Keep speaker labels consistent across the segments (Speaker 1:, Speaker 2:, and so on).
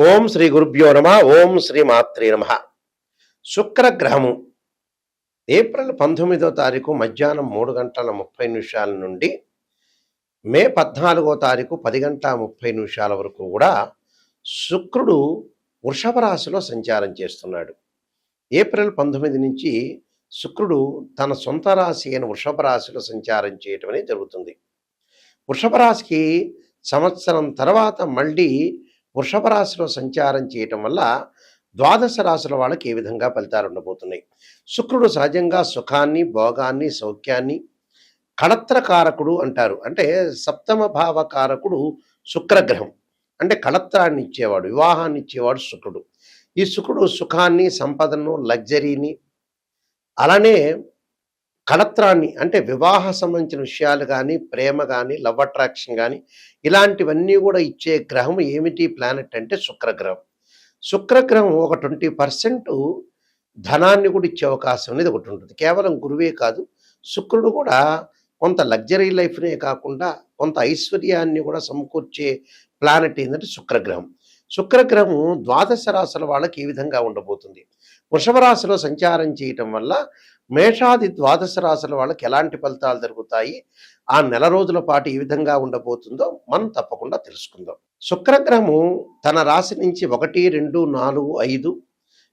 Speaker 1: ఓం శ్రీ గురుభ్యో నమ. ఓం శ్రీ మాత్రే నమ. శుక్రగ్రహము ఏప్రిల్ 19వ తారీఖు మధ్యాహ్నం 3:30 నుండి మే 14వ తారీఖు 10:30 వరకు కూడా శుక్రుడు వృషభ రాశిలో సంచారం చేస్తున్నాడు. ఏప్రిల్ 19 నుంచి శుక్రుడు తన సొంత రాశి అయిన వృషభ రాశిలో సంచారం చేయటం అనేది జరుగుతుంది. వృషభ రాశికి సంవత్సరం తర్వాత మళ్ళీ వృషభ రాశిలో సంచారం చేయటం వల్ల ద్వాదశ రాశుల వాళ్ళకి ఏ విధంగా ఫలితాలు ఉండబోతున్నాయి. శుక్రుడు సహజంగా సుఖాన్ని, భోగాన్ని, సౌఖ్యాన్ని, కళత్రకారకుడు అంటారు. అంటే సప్తమ భావకారకుడు శుక్రగ్రహం. అంటే కళత్రాన్ని ఇచ్చేవాడు, వివాహాన్ని ఇచ్చేవాడు శుక్రుడు. ఈ శుక్రుడు సుఖాన్ని, సంపదను, లగ్జరీని, అలానే కళత్రాన్ని అంటే వివాహ సంబంధించిన విషయాలు కానీ, ప్రేమ కానీ, లవ్ అట్రాక్షన్ కానీ ఇలాంటివన్నీ కూడా ఇచ్చే గ్రహం ఏమిటి ప్లానెట్ అంటే శుక్రగ్రహం. శుక్రగ్రహం ఒక 20% ధనాన్ని కూడా ఇచ్చే అవకాశం అనేది ఒకటి ఉంటుంది. కేవలం గురువే కాదు, శుక్రుడు కూడా కొంత లగ్జరీ లైఫ్నే కాకుండా కొంత ఐశ్వర్యాన్ని కూడా సమకూర్చే ప్లానెట్ ఏంటంటే శుక్రగ్రహం. శుక్రగ్రహం ద్వాదశ రాశుల వాళ్ళకి ఈ విధంగా ఉండబోతుంది. వృషభ రాశిలో సంచారం చేయటం వల్ల మేషాది ద్వాదశ రాశుల వాళ్ళకి ఎలాంటి ఫలితాలు జరుగుతాయి, ఆ నెల రోజుల పాటు ఏ విధంగా ఉండబోతుందో మనం తప్పకుండా తెలుసుకుందాం. శుక్రగ్రహము తన రాశి నుంచి 1, 2, 4, 5,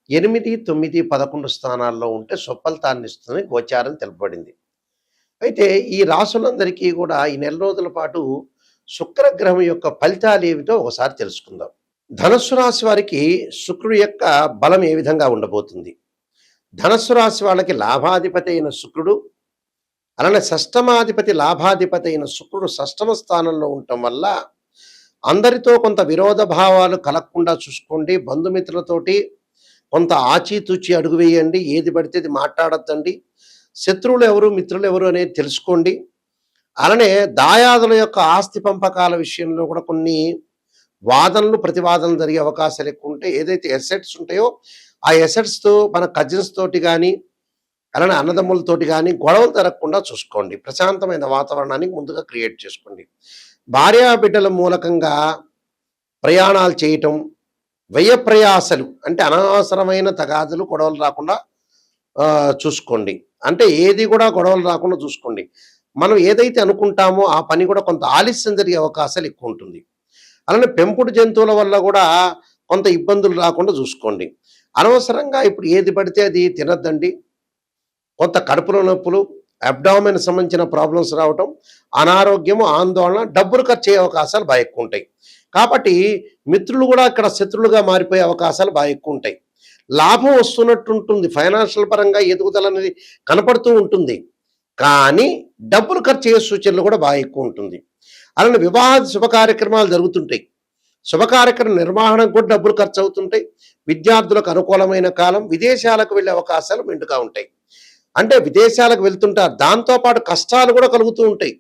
Speaker 1: 8, 9, 11 స్థానాల్లో ఉంటే సుఫలితాన్ని ఇస్తుందని గోచారం తెలుపబడింది. అయితే ఈ రాశులందరికీ కూడా ఈ నెల రోజుల పాటు శుక్రగ్రహం యొక్క ఫలితాలు ఏమిటో ఒకసారి తెలుసుకుందాం. ధనుస్సు రాశి వారికి శుక్రుడు యొక్క బలం ఏ విధంగా ఉండబోతుంది. ధనుస్సు రాశి వాళ్ళకి లాభాధిపతి అయిన శుక్రుడు, అలానే షష్టమాధిపతి లాభాధిపతి అయిన శుక్రుడు షష్టమ స్థానంలో ఉండటం వల్ల అందరితో కొంత విరోధ భావాలు కలగకుండా చూసుకోండి. బంధుమిత్రులతోటి కొంత ఆచితూచి అడుగు వేయండి. ఏది పడితే అది మాట్లాడద్దండి. శత్రువులు ఎవరు, మిత్రులు ఎవరు అనేది తెలుసుకోండి. అలానే దాయాదుల యొక్క ఆస్తి పంపకాల విషయంలో కూడా కొన్ని వాదనలు, ప్రతివాదనలు జరిగే అవకాశాలు ఎక్కువ ఉంటాయి. ఏదైతే ఎసెట్స్ ఉంటాయో ఆ ఎసెట్స్తో మన కజిన్స్ తోటి కానీ, అలానే అన్నదమ్ములతోటి కానీ గొడవలు జరగకుండా చూసుకోండి. ప్రశాంతమైన వాతావరణాన్ని ముందుగా క్రియేట్ చేసుకోండి. భార్యా బిడ్డల మూలకంగా ప్రయాణాలు చేయటం, వ్యయ ప్రయాసలు అంటే అనవసరమైన తగాదులు, గొడవలు రాకుండా చూసుకోండి. అంటే ఏది కూడా గొడవలు రాకుండా చూసుకోండి. మనం ఏదైతే అనుకుంటామో ఆ పని కూడా కొంత ఆలస్యం జరిగే అవకాశాలు ఎక్కువ ఉంటుంది. అలానే పెంపుడు జంతువుల వల్ల కూడా కొంత ఇబ్బందులు రాకుండా చూసుకోండి. అనవసరంగా ఇప్పుడు ఏది పడితే అది తినద్దండి. కొంత కడుపులో నొప్పులు, అబ్డామిన్ సంబంధించిన ప్రాబ్లమ్స్ రావటం, అనారోగ్యము, ఆందోళన, డబ్బులు ఖర్చు అయ్యే అవకాశాలు బాగా ఎక్కువ ఉంటాయి. కాబట్టి మిత్రులు కూడా ఇక్కడ శత్రులుగా మారిపోయే అవకాశాలు బాగా ఎక్కువ ఉంటాయి. లాభం వస్తున్నట్టు ఉంటుంది, ఫైనాన్షియల్ పరంగా ఎదుగుదల అనేది కనపడుతూ ఉంటుంది. కానీ డబ్బులు ఖర్చు అయ్యే సూచనలు కూడా బాగా ఎక్కువ ఉంటుంది. అలానే వివాహ శుభ కార్యక్రమాలు జరుగుతుంటాయి. శుభ కార్యక్రమ నిర్వహణకు కూడా డబ్బులు ఖర్చు అవుతుంటాయి. విద్యార్థులకు అనుకూలమైన కాలం. విదేశాలకు వెళ్ళే అవకాశాలు మెండుగా ఉంటాయి. అంటే విదేశాలకు వెళ్తుంటారు, దాంతోపాటు కష్టాలు కూడా కలుగుతూ ఉంటాయి.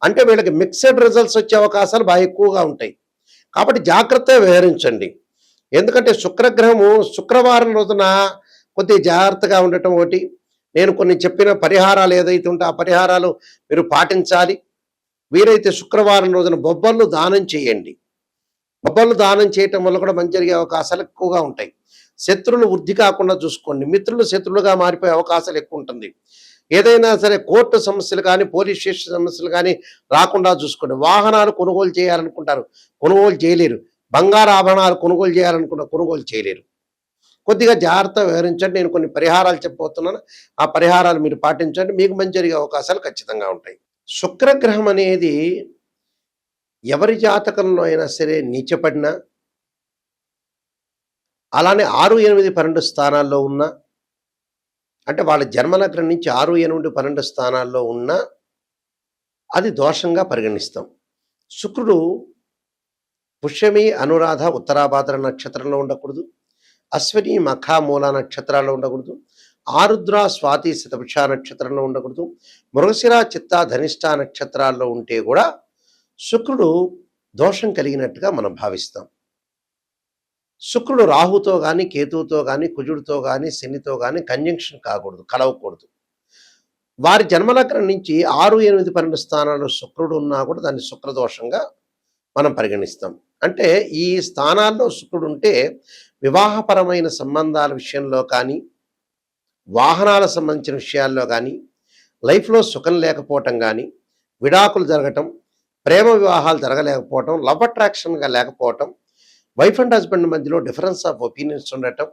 Speaker 1: అంటే వీళ్ళకి మిక్స్డ్ రిజల్ట్స్ వచ్చే అవకాశాలు బాగా ఎక్కువగా ఉంటాయి. కాబట్టి జాగ్రత్తగా వ్యవహరించండి. ఎందుకంటే శుక్రగ్రహము శుక్రవారం రోజున కొద్దిగా జాగ్రత్తగా ఉండటం ఒకటి. నేను కొన్ని చెప్పిన పరిహారాలు ఏదైతే ఉంటే ఆ పరిహారాలు మీరు పాటించాలి. వీరైతే శుక్రవారం రోజున బొబ్బర్లు దానం చేయండి. బొబ్బర్లు దానం చేయటం వల్ల కూడా మంచి జరిగే అవకాశాలు ఎక్కువగా ఉంటాయి. శత్రువులు వృద్ధి కాకుండా చూసుకోండి. మిత్రులు శత్రులుగా మారిపోయే అవకాశాలు ఎక్కువ ఉంటుంది. ఏదైనా సరే కోర్టు సమస్యలు కానీ, పోలీస్ స్టేషన్ సమస్యలు కానీ రాకుండా చూసుకోండి. వాహనాలు కొనుగోలు చేయాలనుకుంటారు, కొనుగోలు చేయలేరు. బంగారు ఆభరణాలు కొనుగోలు చేయాలనుకున్న కొనుగోలు చేయలేరు. కొద్దిగా జాగ్రత్త వివరించండి. నేను కొన్ని పరిహారాలు చెప్పబోతున్నాను. ఆ పరిహారాలు మీరు పాటించండి. మీకు మంచి జరిగే అవకాశాలు ఖచ్చితంగా ఉంటాయి. శుక్రగ్రహం అనేది ఎవరి జాతకంలో అయినా సరే నీచపడినా, అలానే 6, 8, 12 స్థానాల్లో ఉన్న, అంటే వాళ్ళ జన్మలగ్నం నుంచి 6, 8, 12 స్థానాల్లో ఉన్న అది దోషంగా పరిగణిస్తాం. శుక్రుడు పుష్యమి, అనురాధ, ఉత్తరాభాద్ర నక్షత్రంలో ఉండకూడదు. అశ్విని, మఖ, మూల నక్షత్రాల్లో ఉండకూడదు. ఆరుద్ర, స్వాతి, శతభిష నక్షత్రంలో ఉండకూడదు. మృగశిర, చిత్త, ధనిష్ట నక్షత్రాల్లో ఉంటే కూడా శుక్రుడు దోషం కలిగినట్టుగా మనం భావిస్తాం. శుక్రుడు రాహుతో కానీ, కేతువుతో కానీ, కుజుడితో కానీ, శనితో కానీ కంజంక్షన్ కాకూడదు, కలవకూడదు. వారి జన్మలగ్నం నుంచి 6, 8, 12 స్థానాల్లో శుక్రుడు ఉన్నా కూడా దాన్ని శుక్రదోషంగా మనం పరిగణిస్తాం. అంటే ఈ స్థానాల్లో శుక్రుడు ఉంటే వివాహపరమైన సంబంధాల విషయంలో కానీ, వాహనాలకు సంబంధించిన విషయాల్లో కానీ, లైఫ్‌లో సుఖం లేకపోవటం గానీ, విడాకులు జరగటం, ప్రేమ వివాహాలు జరగలేకపోవటం, లవ్ అట్రాక్షన్‌గా లేకపోవటం, వైఫ్ అండ్ హస్బెండ్ మధ్యలో డిఫరెన్స్ ఆఫ్ ఒపీనియన్స్ ఉండటం,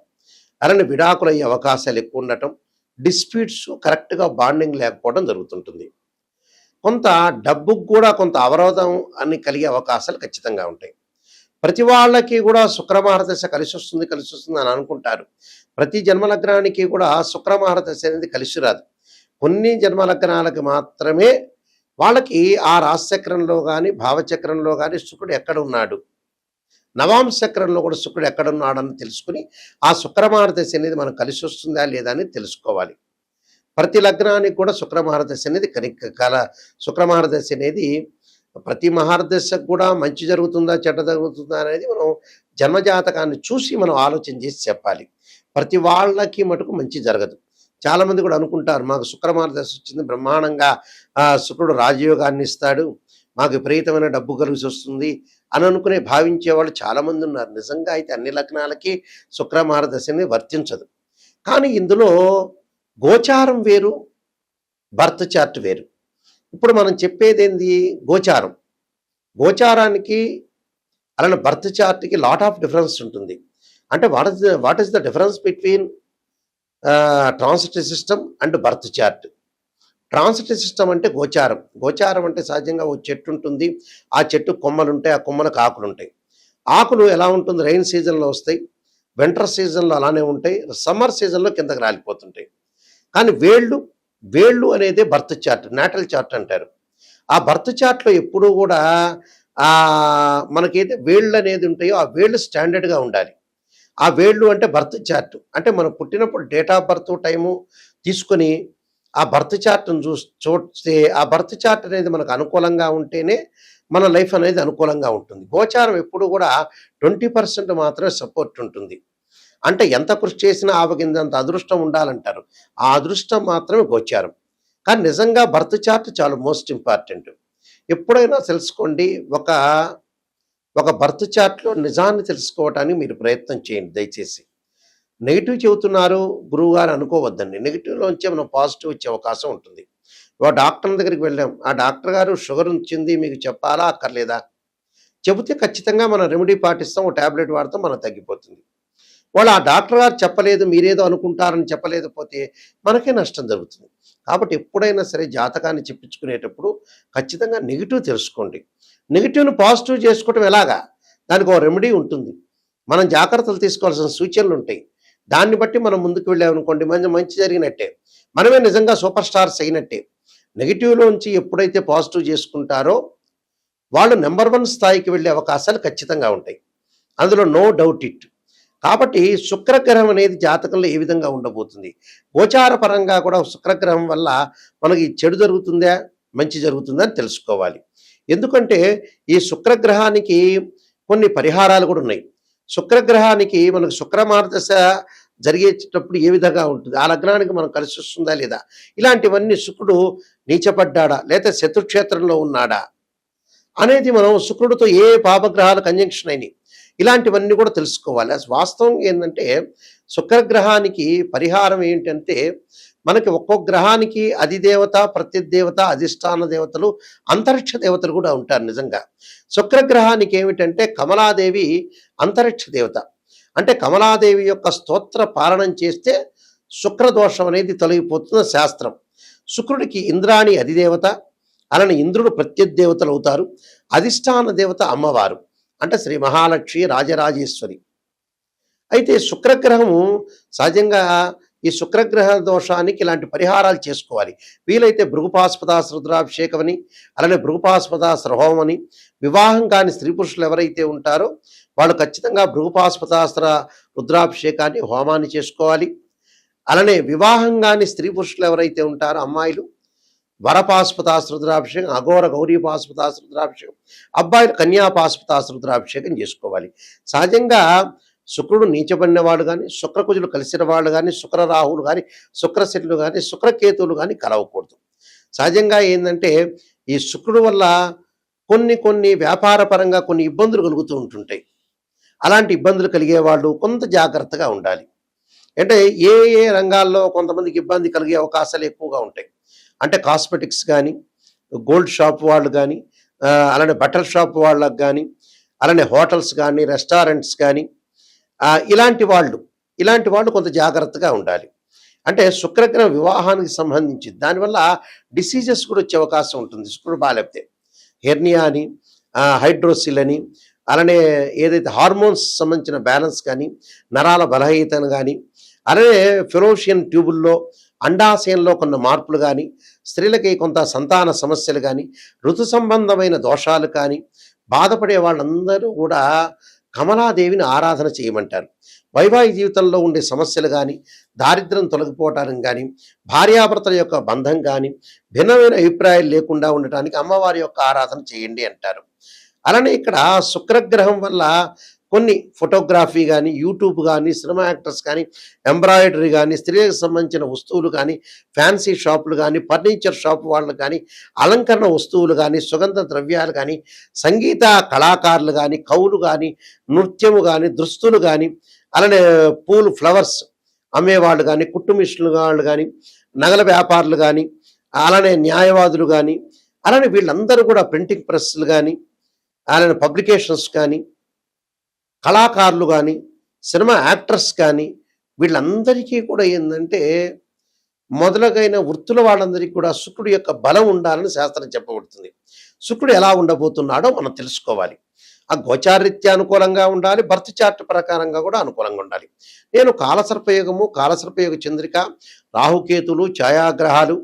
Speaker 1: అలానే విడాకులయ్యే అవకాశాలు ఎక్కువ ఉండటం, డిస్ప్యూట్స్ కరెక్ట్‌గా బాండింగ్ లేకపోవడం జరుగుతుంటుంది. కొంత డబ్బుకు కూడా కొంత అవరోధం అని కలిగే అవకాశాలు ఖచ్చితంగా ఉంటాయి. ప్రతి వాళ్ళకి కూడా శుక్రమహారదశ కలిసొస్తుంది అని అనుకుంటారు. ప్రతి జన్మలగ్నానికి కూడా శుక్రమహారదశ అనేది కలిసి రాదు. కొన్ని జన్మలగ్నాలకు మాత్రమే వాళ్ళకి ఆ రాశిచక్రంలో కానీ, భావచక్రంలో కానీ శుక్రుడు ఎక్కడున్నాడు, నవాంశ చక్రంలో కూడా శుక్రుడు ఎక్కడున్నాడని తెలుసుకుని ఆ శుక్రమహారదశ అనేది మనకు కలిసి వస్తుందా లేదా అని తెలుసుకోవాలి. ప్రతి లగ్నానికి కూడా శుక్రమహారదశ అనేది శుక్రమహారదశ అనేది ప్రతి మహారదశకు కూడా మంచి జరుగుతుందా చెడ్డ జరుగుతుందా అనేది మనం జన్మజాతకాన్ని చూసి మనం ఆలోచన చేసి చెప్పాలి. ప్రతి వాళ్ళకి మటుకు మంచి జరగదు. చాలామంది కూడా అనుకుంటారు మాకు శుక్రమహారదశ వచ్చింది బ్రహ్మాండంగా, శుక్రుడు రాజయోగాన్ని ఇస్తాడు, మాకు విపరీతమైన డబ్బు కలిసి వస్తుంది అని అనుకునే భావించేవాళ్ళు చాలామంది ఉన్నారు. నిజంగా అయితే అన్ని లగ్నాలకి శుక్రమహారదశ అనేది వర్తించదు. కానీ ఇందులో గోచారం వేరు, బర్త్ చార్ట్ వేరు. ఇప్పుడు మనం చెప్పేదేంది గోచారం. గోచారానికి అలానే బర్త్ చార్ట్‌కి లాట్ ఆఫ్ డిఫరెన్స్ ఉంటుంది. అంటే what is the difference between transit system and birth chart. Transit system అంటే గోచారం. గోచారం అంటే సహజంగా ఓ చెట్టు ఉంటుంది. ఆ చెట్టు కొమ్మలుంటాయి. ఆ కొమ్మలకు ఆకులుంటాయి. ఆకులు ఎలా ఉంటుంది, రైన్ సీజన్‌లో వస్తాయి. వింటర్ సీజన్‌లో అలానే ఉంటాయి. సమ్మర్ సీజన్‌లో కిందకి రాలిపోతుంటాయి. కానీ వేళ్ళు అనేదే బర్త్ చార్ట్, నాటల్ చార్ట్ అంటారు. ఆ బర్త్ చార్ట్‌లో ఎప్పుడూ కూడా మనకైతే వేళ్ళు అనేది ఉంటాయో ఆ వేళ్ళు స్టాండర్డ్‌గా ఉండాలి. ఆ వేళ్ళు అంటే బర్త్ చార్ట్. అంటే మనం పుట్టినప్పుడు డేట్ ఆఫ్ బర్త్ టైము తీసుకొని ఆ బర్త్ చార్ట్‌ని చూస్తే ఆ బర్త్ చార్ట్ అనేది మనకు అనుకూలంగా ఉంటేనే మన లైఫ్ అనేది అనుకూలంగా ఉంటుంది. గోచారం ఎప్పుడు కూడా 20% మాత్రమే సపోర్ట్ ఉంటుంది. అంటే ఎంత కృషి చేసినా ఆవగింజంత అదృష్టం ఉండాలంటారు. ఆ అదృష్టం మాత్రమే గోచారం. కానీ నిజంగా బర్త్ చార్ట్ చాలా మోస్ట్ ఇంపార్టెంట్. ఎప్పుడైనా తెలుసుకోండి, ఒక బర్త్ చార్ట్‌లో నిజాన్ని తెలుసుకోవటానికి మీరు ప్రయత్నం చేయండి దయచేసి. నెగెటివ్ చెబుతున్నారు గురువుగారు అనుకోవద్దండి. నెగెటివ్‌లోంచే మనం పాజిటివ్ వచ్చే అవకాశం ఉంటుంది. ఓ డాక్టర్ దగ్గరికి వెళ్ళాం. ఆ డాక్టర్ గారు షుగర్ వచ్చింది మీకు చెప్పాలా అక్కర్లేదా? చెబితే ఖచ్చితంగా మనం రెమెడీ పాటిస్తాం. ఓ టాబ్లెట్ వాడతాం మనకు తగ్గిపోతుంది. వాళ్ళు ఆ డాక్టర్ గారు చెప్పలేదు, మీరేదో అనుకుంటారని చెప్పలేకపోతే మనకే నష్టం జరుగుతుంది. కాబట్టి ఎప్పుడైనా సరే జాతకాన్ని చెప్పించుకునేటప్పుడు ఖచ్చితంగా నెగెటివ్ తెలుసుకోండి. నెగెటివ్‌ని పాజిటివ్ చేసుకోవటం ఎలాగా? దానికి ఒక రెమెడీ ఉంటుంది. మనం జాగ్రత్తలు తీసుకోవాల్సిన సూచనలుంటాయి. దాన్ని బట్టి మనం ముందుకు వెళ్ళామనుకోండి మంచి జరిగినట్టే. మనమే నిజంగా సూపర్ స్టార్స్ అయినట్టే. నెగెటివ్‌లోంచి ఎప్పుడైతే పాజిటివ్ చేసుకుంటారో వాళ్ళు నంబర్ 1 స్థాయికి వెళ్ళే అవకాశాలు ఖచ్చితంగా ఉంటాయి. అందులో నో డౌట్ ఇట్. కాబట్టి శుక్రగ్రహం అనేది జాతకంలో ఏ విధంగా ఉండబోతుంది, గోచార పరంగా కూడా శుక్రగ్రహం వల్ల మనకి చెడు జరుగుతుందా మంచి జరుగుతుందా అని తెలుసుకోవాలి. ఎందుకంటే ఈ శుక్రగ్రహానికి కొన్ని పరిహారాలు కూడా ఉన్నాయి. శుక్రగ్రహానికి మనకు శుక్రమహారదశ జరిగేటప్పుడు ఏ విధంగా ఉంటుంది, ఆ లగ్నానికి మనం కలిసి వస్తుందా లేదా, ఇలాంటివన్నీ శుక్రుడు నీచపడ్డాడా లేదా శత్రుక్షేత్రంలో ఉన్నాడా అనేది మనం శుక్రుడితో ఏ పాపగ్రహాలు కంజంక్షన్ అయినాయి ఇలాంటివన్నీ కూడా తెలుసుకోవాలి. వాస్తవం ఏంటంటే శుక్రగ్రహానికి పరిహారం ఏంటంటే మనకి ఒక్కొక్క గ్రహానికి అధిదేవత, ప్రత్యదేవత, అధిష్టాన దేవతలు, అంతరిక్ష దేవతలు కూడా ఉంటారు. నిజంగా శుక్రగ్రహానికి ఏమిటంటే కమలాదేవి అంతరిక్ష దేవత. అంటే కమలాదేవి యొక్క స్తోత్ర పాలనం చేస్తే శుక్రదోషం అనేది తొలగిపోతున్న శాస్త్రం. శుక్రుడికి ఇంద్రాణి అధిదేవత, అలానే ఇంద్రుడు ప్రత్యదేవతలు అవుతారు. అధిష్టాన దేవత అమ్మవారు అంటే శ్రీ మహాలక్ష్మి రాజరాజేశ్వరి. అయితే శుక్రగ్రహము సహజంగా ఈ శుక్రగ్రహ దోషానికి ఇలాంటి పరిహారాలు చేసుకోవాలి. వీలైతే భృగుపాస్పదాస రుద్రాభిషేకం అని, అలానే భృగుపాస్పదాస హోమం అని, వివాహం కాని స్త్రీ పురుషులు ఎవరైతే ఉంటారో వాళ్ళు ఖచ్చితంగా భృగుపాస్పదాస్త్ర రుద్రాభిషేకాన్ని హోమాన్ని చేసుకోవాలి. అలానే వివాహం కాని స్త్రీ పురుషులు ఎవరైతే ఉంటారో అమ్మాయిలు వరపాశుపతాస్త్ర రుద్రాభిషేకం, అఘోర గౌరీ పాశుపతాస్త్ర రుద్రాభిషేకం, అబ్బాయిలు కన్యాపాశుపతాస్త్ర రుద్రాభిషేకం చేసుకోవాలి. సహజంగా శుక్రుడు నీచబడిన వాడు కానీ, శుక్రకుజులు కలిసిన వాళ్ళు కానీ, శుక్రరాహువులు కానీ, శుక్రశనులు కానీ, శుక్రకేతువులు కానీ కలవకూడదు. సహజంగా ఏంటంటే ఈ శుక్రుడు వల్ల కొన్ని కొన్ని వ్యాపార పరంగా కొన్ని ఇబ్బందులు కలుగుతూ ఉంటుంటాయి. అలాంటి ఇబ్బందులు కలిగే వాళ్ళు కొంత జాగ్రత్తగా ఉండాలి. అంటే ఏ ఏ రంగాల్లో కొంతమందికి ఇబ్బంది కలిగే అవకాశాలు ఎక్కువగా ఉంటాయి. అంటే కాస్మెటిక్స్ కానీ, గోల్డ్ షాప్ వాళ్ళు కానీ, అలానే బట్టల షాప్ వాళ్ళకి కానీ, అలానే హోటల్స్ కానీ, రెస్టారెంట్స్ కానీ, ఇలాంటి వాళ్ళు కొంత జాగ్రత్తగా ఉండాలి. అంటే శుక్రగ్రహం వివాహానికి సంబంధించి దానివల్ల డిసీజెస్ కూడా వచ్చే అవకాశం ఉంటుంది శుక్రుడు బాగాలేకపోతే. హెర్నియా అని, హైడ్రోసిల్ అని, అలానే ఏదైతే హార్మోన్స్ సంబంధించిన బ్యాలెన్స్ కానీ, నరాల బలహీనతను కానీ, అలానే ఫెలోషియన్ ట్యూబుల్లో అండాశయంలో కొన్ని మార్పులు కానీ, స్త్రీలకి కొంత సంతాన సమస్యలు కానీ, ఋతు సంబంధమైన దోషాలు కానీ బాధపడే వాళ్ళందరూ కూడా కమలాదేవిని ఆరాధన చేయమంటారు. వైవాహిక జీవితంలో ఉండే సమస్యలు కానీ, దారిద్ర్యం తొలగిపోవటానికి కానీ, భార్యాభర్తల యొక్క బంధం కానీ, భిన్నమైన అభిప్రాయాలు లేకుండా ఉండటానికి అమ్మవారి యొక్క ఆరాధన చేయండి అంటారు. అలానే ఇక్కడ శుక్రగ్రహం వల్ల కొన్ని ఫోటోగ్రఫీ కానీ, యూట్యూబ్ కానీ, సినిమా యాక్టర్స్ కానీ, ఎంబ్రాయిడరీ కానీ, స్త్రీలకు సంబంధించిన వస్తువులు కానీ, ఫ్యాన్సీ షాపులు కానీ, ఫర్నిచర్ షాప్ వాళ్ళు కానీ, అలంకరణ వస్తువులు కానీ, సుగంధ ద్రవ్యాలు కానీ, సంగీత కళాకారులు కానీ, కవులు కానీ, నృత్యము కానీ, దుస్తులు కానీ, అలానే పూలు ఫ్లవర్స్ అమ్మేవాళ్ళు కానీ, కుట్టు మిషన్లు వాళ్ళు కానీ, నగల వ్యాపారులు కానీ, అలానే న్యాయవాదులు కానీ, అలానే వీళ్ళందరూ కూడా ప్రింటింగ్ ప్రెస్లు కానీ, అలానే పబ్లికేషన్స్ కానీ, కళాకారులు కానీ, సినిమా యాక్టర్స్ కానీ, వీళ్ళందరికీ కూడా ఏంటంటే మొదలగైన వృత్తుల వాళ్ళందరికీ కూడా శుక్రుడి యొక్క బలం ఉండాలని శాస్త్రం చెప్పబడుతుంది. శుక్రుడు ఎలా ఉండబోతున్నాడో మనం తెలుసుకోవాలి. ఆ గోచారీత్యా అనుకూలంగా ఉండాలి, బర్త్ చార్ట్ ప్రకారంగా కూడా అనుకూలంగా ఉండాలి. నేను కాలసర్పయోగము, కాలసర్పయోగ చంద్రిక, రాహుకేతులు, ఛాయాగ్రహాలు,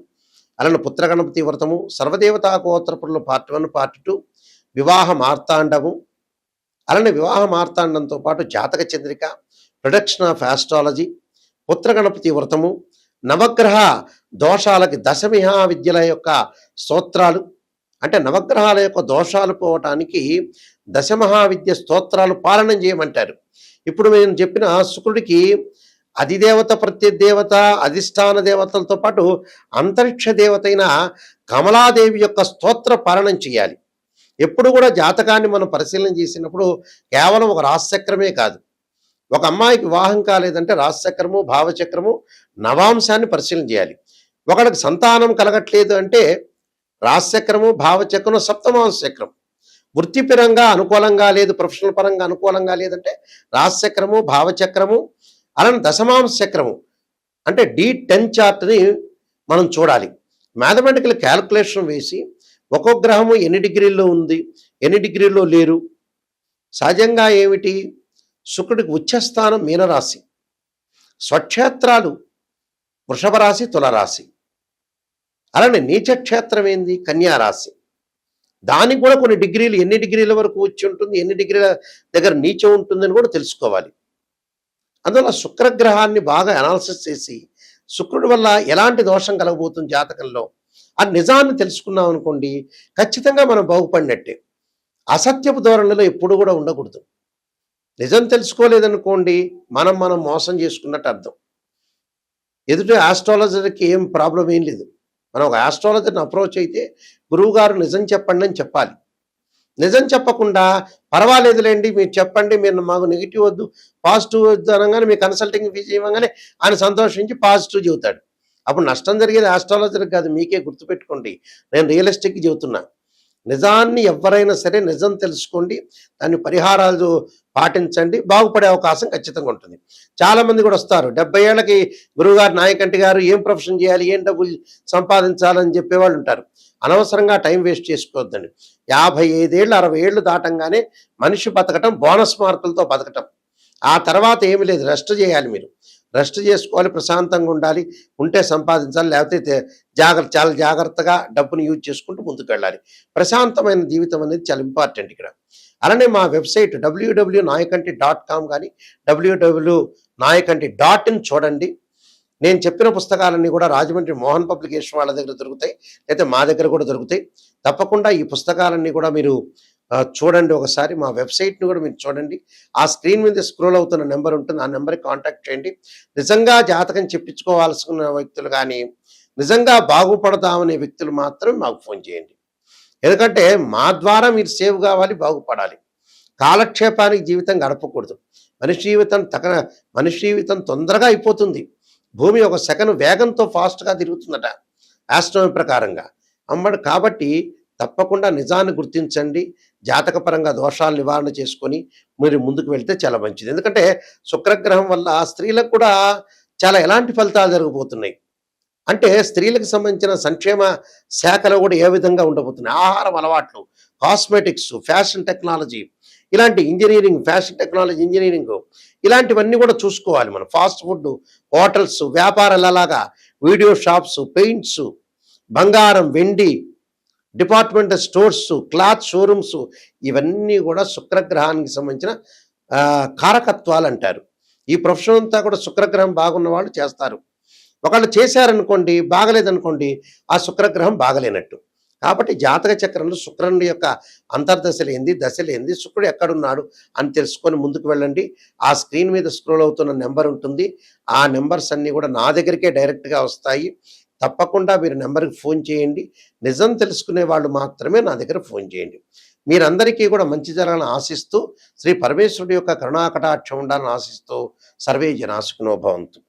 Speaker 1: అలానే పుత్రగణపతి వ్రతము, సర్వదేవతా గోత్రపురులు పార్ట్ 1 పార్ట్ 2, వివాహ మార్తాండము, అలానే వివాహ మార్తాండంతో పాటు జాతక చంద్రిక, ప్రొడక్షన్ ఆఫ్ ఆస్ట్రాలజీ, పుత్రగణపతి వ్రతము, నవగ్రహ దోషాలకి దశమిహా విద్యల యొక్క స్తోత్రాలు, అంటే నవగ్రహాల యొక్క దోషాలు పోవటానికి దశమహావిద్య స్తోత్రాలు పాలనం చేయమంటారు. ఇప్పుడు నేను చెప్పిన శుక్రుడికి అధిదేవత, ప్రత్యదేవత, అధిష్టాన దేవతలతో పాటు అంతరిక్ష దేవత అయిన కమలాదేవి యొక్క స్తోత్ర పాలనం చేయాలి. ఎప్పుడు కూడా జాతకాన్ని మనం పరిశీలన చేసినప్పుడు కేవలం ఒక రాశిచక్రమే కాదు. ఒక అమ్మాయికి వివాహం కాలేదంటే రాశిచక్రము, భావచక్రము, నవాంశాన్ని పరిశీలన చేయాలి. ఒకళ్ళకి సంతానం కలగట్లేదు అంటే రాశిచక్రము, భావచక్రము, సప్తమాంశ చక్రం. వృత్తిపరంగా అనుకూలంగా లేదు, ప్రొఫెషనల్ పరంగా అనుకూలంగా లేదంటే రాశిచక్రము, భావచక్రము, అలానే దశమాంశ చక్రము అంటే D10 చార్ట్ని మనం చూడాలి. మ్యాథమెటికల్ క్యాల్కులేషన్ వేసి ఒక్కొక్క గ్రహము ఎన్ని డిగ్రీల్లో ఉంది, ఎన్ని డిగ్రీల్లో లేరు. సహజంగా ఏమిటి, శుక్రుడికి ఉచ్చస్థానం మీనరాశి, స్వక్షేత్రాలు వృషభ రాశి, తులరాశి, అలానే నీచక్షేత్రం ఏంది, కన్యారాశి. దానికి కూడా కొన్ని డిగ్రీలు, ఎన్ని డిగ్రీల వరకు వచ్చి ఉంటుంది, ఎన్ని డిగ్రీల దగ్గర నీచం ఉంటుందని కూడా తెలుసుకోవాలి. అందువల్ల శుక్రగ్రహాన్ని బాగా అనాలిసిస్ చేసి శుక్రుడి వల్ల ఎలాంటి దోషం కలగబోతుంది జాతకంలో ఆ నిజాన్ని తెలుసుకున్నాం అనుకోండి, ఖచ్చితంగా మనం బాగుపడినట్టే. అసత్యపు ధోరణిలో ఎప్పుడు కూడా ఉండకూడదు. నిజం తెలుసుకోలేదనుకోండి, మనం మోసం చేసుకున్నట్టు అర్థం. ఎదుటి ఆస్ట్రాలజర్కి ఏం ప్రాబ్లం ఏం లేదు. మనం ఒక ఆస్ట్రాలజర్ని అప్రోచ్ అయితే గురువుగారు నిజం చెప్పండి అని చెప్పాలి. నిజం చెప్పకుండా పర్వాలేదులేండి మీరు చెప్పండి, మీరు మాకు నెగిటివ్ వద్దు పాజిటివ్ వద్దు అనగానే మీ కన్సల్టింగ్ ఫీజు ఇవ్వగానే ఆయన సంతోషించి పాజిటివ్ చెబుతాడు. అప్పుడు నష్టం జరిగేది ఆస్ట్రాలజర్కి కాదు, మీకే. గుర్తుపెట్టుకోండి, నేను రియలిస్టిక్ చెబుతున్నా. నిజాన్ని ఎవరైనా సరే నిజం తెలుసుకోండి, దాని పరిహారాలు పాటించండి, బాగుపడే అవకాశం ఖచ్చితంగా ఉంటుంది. చాలామంది కూడా వస్తారు 70 ఏళ్ళకి గురువుగారు, నాయకంటి గారు ఏం ప్రొఫెషన్ చేయాలి, ఏం డబ్బులు సంపాదించాలని చెప్పేవాళ్ళు ఉంటారు. అనవసరంగా టైం వేస్ట్ చేసుకోవద్దండి. 55 ఏళ్ళు 60 ఏళ్ళు దాటంగానే మనిషి బతకటం బోనస్ మార్కులతో బతకటం. ఆ తర్వాత ఏమి లేదు, రెస్ట్ చేయాలి. మీరు రెస్ట్ చేసుకోవాలి, ప్రశాంతంగా ఉండాలి, ఉంటే సంపాదించాలి, లేకపోతే చాలా జాగ్రత్తగా డబ్బును యూజ్ చేసుకుంటూ ముందుకు వెళ్ళాలి. ప్రశాంతమైన జీవితం అనేది చాలా ఇంపార్టెంట్ ఇక్కడ. అలానే మా వెబ్సైట్ www.nayakanti.com కానీ www.nayakanti.in చూడండి. నేను చెప్పిన పుస్తకాలన్నీ కూడా రాజమండ్రి మోహన్ పబ్లికేషన్ వాళ్ళ దగ్గర దొరుకుతాయి, అయితే మా దగ్గర కూడా దొరుకుతాయి. తప్పకుండా ఈ పుస్తకాలన్నీ కూడా మీరు చూడండి. ఒకసారి మా వెబ్సైట్ని కూడా మీరు చూడండి. ఆ స్క్రీన్ మీద స్క్రోల్ అవుతున్న నెంబర్ ఉంటుంది, ఆ నెంబర్కి కాంటాక్ట్ చేయండి. నిజంగా జాతకం చెప్పించుకోవాల్సిన వ్యక్తులు కానీ, నిజంగా బాగుపడదామనే వ్యక్తులు మాత్రం మాకు ఫోన్ చేయండి. ఎందుకంటే మా ద్వారా మీరు సేవ్ కావాలి, బాగుపడాలి. కాలక్షేపానికి జీవితం గడపకూడదు. మనిషి జీవితం మనిషి జీవితం తొందరగా అయిపోతుంది. భూమి ఒక సెకను వేగంతో ఫాస్ట్‌గా తిరుగుతుందట ఆస్ట్రోనమీ ప్రకారంగా. కాబట్టి తప్పకుండా నిజాన్ని గుర్తించండి. జాతకపరంగా దోషాలు నివారణ చేసుకొని మీరు ముందుకు వెళ్తే చాలా మంచిది. ఎందుకంటే శుక్రగ్రహం వల్ల స్త్రీలకు కూడా చాలా ఎలాంటి ఫలితాలు జరగబోతున్నాయి. అంటే స్త్రీలకు సంబంధించిన సంక్షేమ శాఖలో కూడా ఏ విధంగా ఉండబోతున్నాయి. ఆహారం అలవాట్లు, కాస్మెటిక్స్, ఫ్యాషన్ టెక్నాలజీ, ఇలాంటి ఇంజినీరింగ్, ఫ్యాషన్ టెక్నాలజీ ఇంజినీరింగ్, ఇలాంటివన్నీ కూడా చూసుకోవాలి మనం. ఫాస్ట్ ఫుడ్, హోటల్స్, వ్యాపారాలు అలాగా, వీడియో షాప్స్, పెయింట్స్, బంగారం, వెండి, డిపార్ట్మెంటల్ స్టోర్స్, క్లాత్ షోరూమ్స్, ఇవన్నీ కూడా శుక్రగ్రహానికి సంబంధించిన కారకత్వాలు అంటారు. ఈ ప్రొఫెషన్ అంతా కూడా శుక్రగ్రహం బాగున్న వాళ్ళు చేస్తారు. ఒకళ్ళు చేశారనుకోండి, బాగలేదనుకోండి, ఆ శుక్రగ్రహం బాగలేనట్టు. కాబట్టి జాతక చక్రంలో శుక్రుని యొక్క అంతర్దశలేంది, దశలేంది, శుక్రుడు ఎక్కడున్నాడు అని తెలుసుకొని ముందుకు వెళ్ళండి. ఆ స్క్రీన్ మీద స్క్రోల్ అవుతున్న నెంబర్ ఉంటుంది. ఆ నెంబర్స్ అన్నీ కూడా నా దగ్గరికే డైరెక్ట్గా వస్తాయి. తప్పకుండా మీరు నెంబర్కి ఫోన్ చేయండి. నిజం తెలుసుకునే వాళ్ళు మాత్రమే నా దగ్గర ఫోన్ చేయండి. మీరందరికీ కూడా మంచి జరగాలని ఆశిస్తూ, శ్రీ పరమేశ్వరుడి యొక్క కరుణాకటాక్షం ఉండాలని ఆశిస్తూ, సర్వే జనా సుఖినో భవంతు.